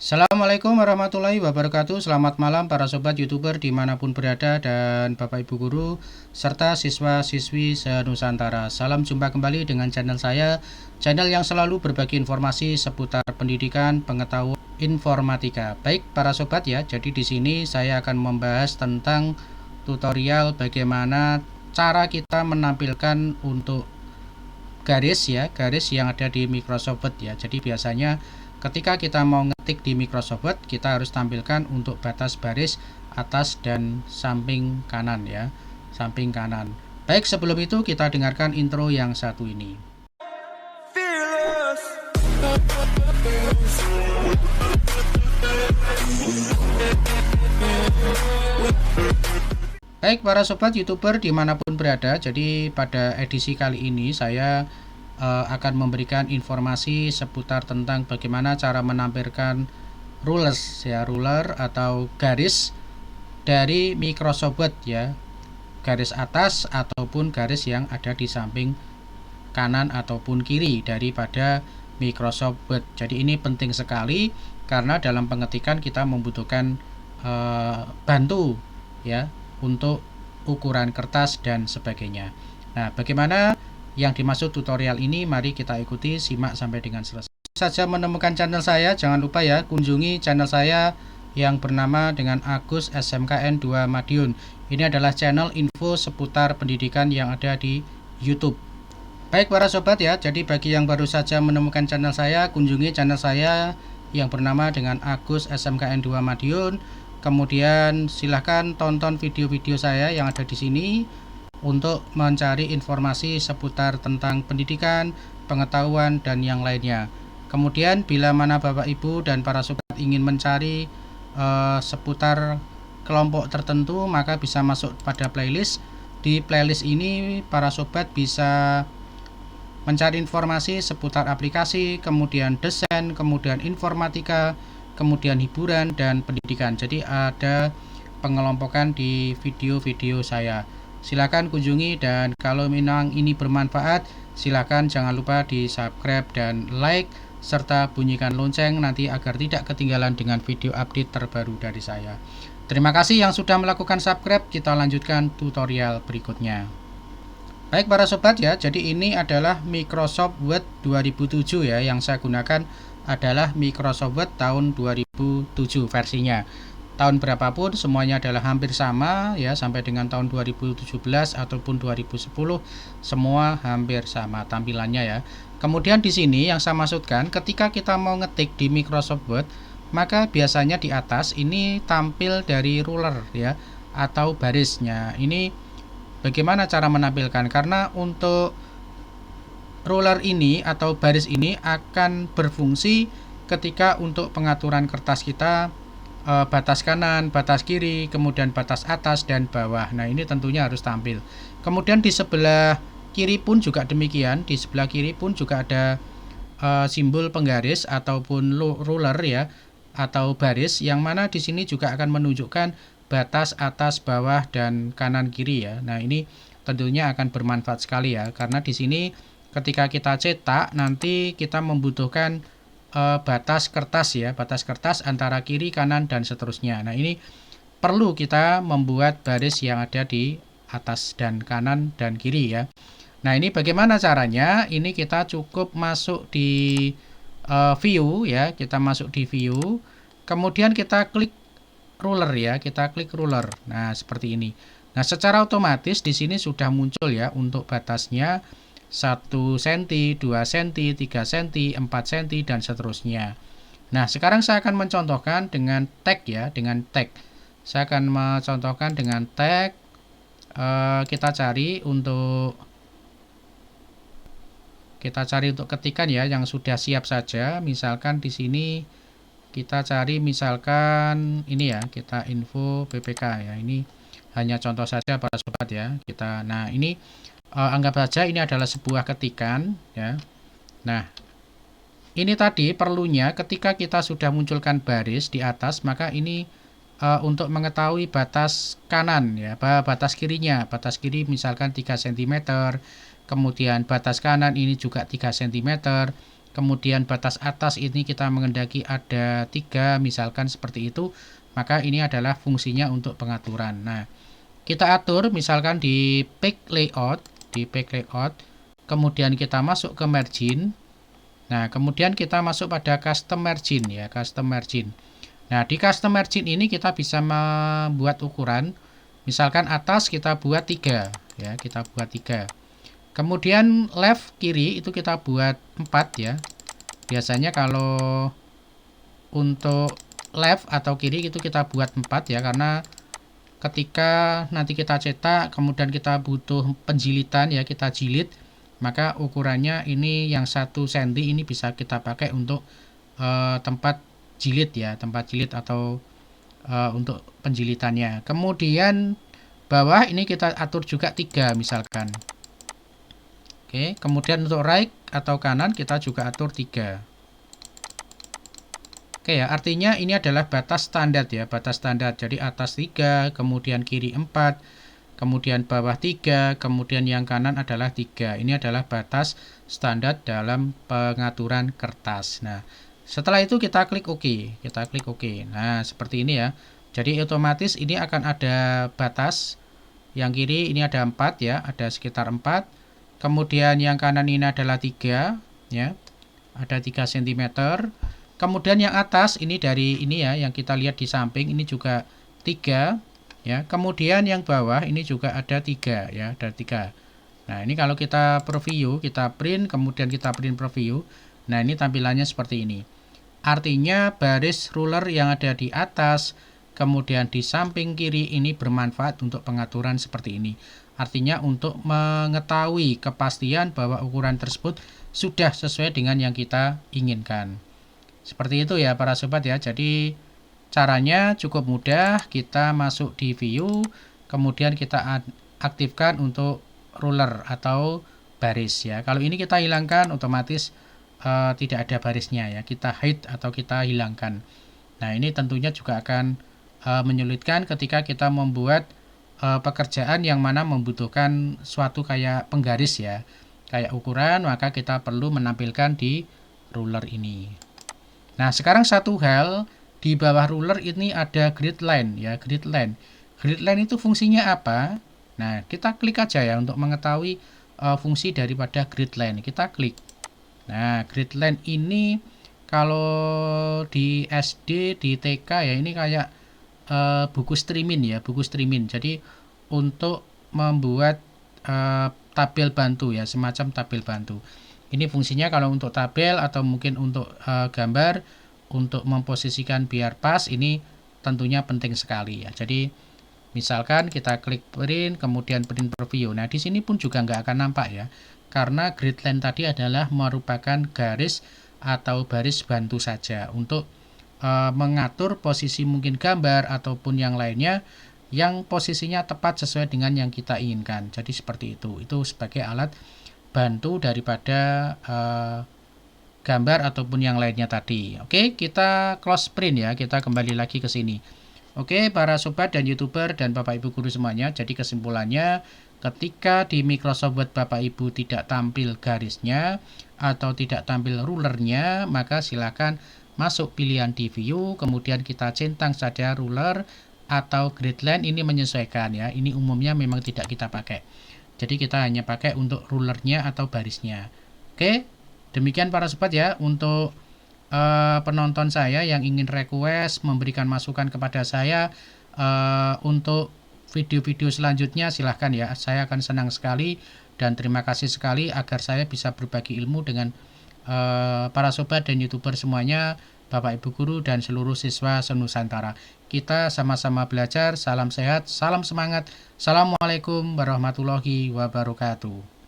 Assalamualaikum warahmatullahi wabarakatuh. Selamat malam para sobat youtuber dimanapun berada dan bapak ibu guru serta siswa-siswi se-Nusantara. Salam jumpa kembali dengan channel saya, channel yang selalu berbagi informasi seputar pendidikan, pengetahuan, informatika. Baik para sobat ya, jadi di sini saya akan membahas tentang tutorial bagaimana cara kita menampilkan untuk garis ya, garis yang ada di Microsoft Word ya. Jadi biasanya ketika kita mau ngetik di Microsoft Word, kita harus tampilkan untuk batas baris atas dan samping kanan ya, samping kanan. Baik, sebelum itu kita dengarkan intro yang satu ini. Baik para sobat youtuber dimanapun berada, jadi pada edisi kali ini saya akan memberikan informasi seputar tentang bagaimana cara menampilkan rulers ya, ruler atau garis dari Microsoft Word ya, garis atas ataupun garis yang ada di samping kanan ataupun kiri daripada Microsoft Word. Jadi ini penting sekali karena dalam pengetikan kita membutuhkan bantu ya untuk ukuran kertas dan sebagainya. Nah, bagaimana yang dimaksud tutorial ini? Mari kita ikuti, simak sampai dengan selesai. Saja menemukan channel saya, jangan lupa ya kunjungi channel saya yang bernama dengan Agus SMKN 2 Madiun. Ini adalah channel info seputar pendidikan yang ada di YouTube. Baik para sobat ya, jadi bagi yang baru saja menemukan channel saya, kunjungi channel saya yang bernama dengan Agus SMKN 2 Madiun. Kemudian silahkan tonton video-video saya yang ada di sini untuk mencari informasi seputar tentang pendidikan, pengetahuan, dan yang lainnya. Kemudian bila mana Bapak Ibu dan para sobat ingin mencari seputar kelompok tertentu, maka bisa masuk pada playlist. Di playlist ini para sobat bisa mencari informasi seputar aplikasi, kemudian desain, kemudian informatika, kemudian hiburan dan pendidikan. Jadi ada pengelompokan di video-video saya. Silakan kunjungi, dan kalau memang ini bermanfaat, silakan jangan lupa di subscribe dan like serta bunyikan lonceng nanti agar tidak ketinggalan dengan video update terbaru dari saya. Terima kasih yang sudah melakukan subscribe. Kita lanjutkan tutorial berikutnya. Baik para sobat ya, jadi ini adalah Microsoft Word 2007 ya, yang saya gunakan adalah Microsoft Word tahun 2007 versinya. Tahun berapapun semuanya adalah hampir sama ya, sampai dengan tahun 2017 ataupun 2010 semua hampir sama tampilannya ya. Kemudian di sini yang saya maksudkan, ketika kita mau ngetik di Microsoft Word, maka biasanya di atas ini tampil dari ruler ya atau barisnya. Ini bagaimana cara menampilkan? Karena untuk ruler ini atau baris ini akan berfungsi ketika untuk pengaturan kertas kita, batas kanan, batas kiri, kemudian batas atas dan bawah. Nah, ini tentunya harus tampil. Kemudian di sebelah kiri pun juga demikian. Di sebelah kiri pun juga ada simbol penggaris ataupun ruler ya, atau baris, yang mana di sini juga akan menunjukkan batas atas, bawah, dan kanan kiri ya. Nah, ini tentunya akan bermanfaat sekali ya, karena di sini ketika kita cetak nanti kita membutuhkan batas kertas ya, batas kertas antara kiri, kanan, dan seterusnya. Nah, ini perlu kita membuat baris yang ada di atas dan kanan dan kiri ya. Nah, ini bagaimana caranya? Ini kita cukup masuk di view ya, kita masuk di view, kemudian kita klik ruler ya, kita klik ruler. Nah, seperti ini. Nah, secara otomatis di sini sudah muncul ya untuk batasnya 1 cm, 2 cm, 3 cm, 4 cm, dan seterusnya. Nah, sekarang saya akan mencontohkan dengan tag ya, dengan tag. Saya akan mencontohkan dengan tag. Kita cari untuk ketikan ya yang sudah siap saja. Misalkan di sini kita cari misalkan ini ya, kita info PPK ya. Ini hanya contoh saja para sobat ya. Nah, ini anggap saja ini adalah sebuah ketikan ya. Nah, ini tadi perlunya ketika kita sudah munculkan baris di atas, maka ini untuk mengetahui batas kanan ya, batas kirinya. Batas kiri misalkan 3 cm, kemudian batas kanan ini juga 3 cm, kemudian batas atas ini kita menghendaki ada 3, misalkan seperti itu, maka ini adalah fungsinya untuk pengaturan. Nah, kita atur misalkan di page layout, kemudian kita masuk ke margin. Nah, kemudian kita masuk pada custom margin ya, custom margin. Nah, di custom margin ini kita bisa membuat ukuran. Misalkan atas kita buat 3 ya, kita buat 3. Kemudian left kiri itu kita buat 4 ya. Biasanya kalau untuk left atau kiri itu kita buat 4 ya, karena ketika nanti kita cetak kemudian kita butuh penjilitan ya, kita jilid, maka ukurannya ini yang 1 cm ini bisa kita pakai untuk tempat jilid ya, tempat jilid atau untuk penjilitannya. Kemudian bawah ini kita atur juga 3 misalkan. Oke, kemudian untuk right atau kanan kita juga atur 3. Oke ya, artinya ini adalah batas standar ya, batas standar. Jadi atas 3, kemudian kiri 4, kemudian bawah 3, kemudian yang kanan adalah 3. Ini adalah batas standar dalam pengaturan kertas. Nah, setelah itu kita klik OK. Kita klik OK. Nah, seperti ini ya. Jadi otomatis ini akan ada batas. Yang kiri ini ada 4 ya, ada sekitar 4. Kemudian yang kanan ini adalah 3 ya. Ada 3 cm. Kemudian yang atas ini dari ini ya, yang kita lihat di samping ini juga 3 ya. Kemudian yang bawah ini juga ada 3 ya, ada 3. Nah, ini kalau kita preview, kita print, kemudian kita print preview. Nah, ini tampilannya seperti ini. Artinya baris ruler yang ada di atas, kemudian di samping kiri ini bermanfaat untuk pengaturan seperti ini. Artinya untuk mengetahui kepastian bahwa ukuran tersebut sudah sesuai dengan yang kita inginkan. Seperti itu ya para sobat ya. Jadi caranya cukup mudah. Kita masuk di view, kemudian kita aktifkan untuk ruler atau baris ya. Kalau ini kita hilangkan, otomatis tidak ada barisnya ya. Kita hide atau kita hilangkan. Nah, ini tentunya juga akan menyulitkan ketika kita membuat pekerjaan yang mana membutuhkan suatu kayak penggaris ya, kayak ukuran, maka kita perlu menampilkan di ruler ini. Nah, sekarang satu hal, di bawah ruler ini ada grid line ya, grid line. Grid line itu fungsinya apa? Nah, kita klik aja ya untuk mengetahui fungsi daripada grid line. Kita klik. Nah, grid line ini kalau di SD, di TK ya, ini kayak buku streaming ya, buku streaming. Jadi untuk membuat tabel bantu ya, semacam tabel bantu. Ini fungsinya kalau untuk tabel atau mungkin untuk gambar, untuk memposisikan biar pas, ini tentunya penting sekali ya. Jadi misalkan kita klik print, kemudian print preview. Nah, di sini pun juga nggak akan nampak ya, karena grid line tadi adalah merupakan garis atau baris bantu saja untuk mengatur posisi mungkin gambar ataupun yang lainnya yang posisinya tepat sesuai dengan yang kita inginkan. Jadi seperti itu. Itu sebagai alat bantu daripada gambar ataupun yang lainnya tadi. Oke, kita close print ya. Kita kembali lagi ke sini. Oke, para sobat dan YouTuber dan Bapak Ibu guru semuanya. Jadi kesimpulannya, ketika di Microsoft Word Bapak Ibu tidak tampil garisnya atau tidak tampil rulernya, maka silakan masuk pilihan di view, kemudian kita centang saja ruler atau grid line. Ini menyesuaikan ya. Ini umumnya memang tidak kita pakai. Jadi kita hanya pakai untuk rulernya atau barisnya. Oke, demikian para sobat ya untuk penonton saya yang ingin request memberikan masukan kepada saya untuk video-video selanjutnya, silahkan ya. Saya akan senang sekali dan terima kasih sekali agar saya bisa berbagi ilmu dengan para sobat dan YouTuber semuanya, Bapak Ibu guru dan seluruh siswa senusantara. Kita sama-sama belajar. Salam sehat, salam semangat. Assalamualaikum warahmatullahi wabarakatuh.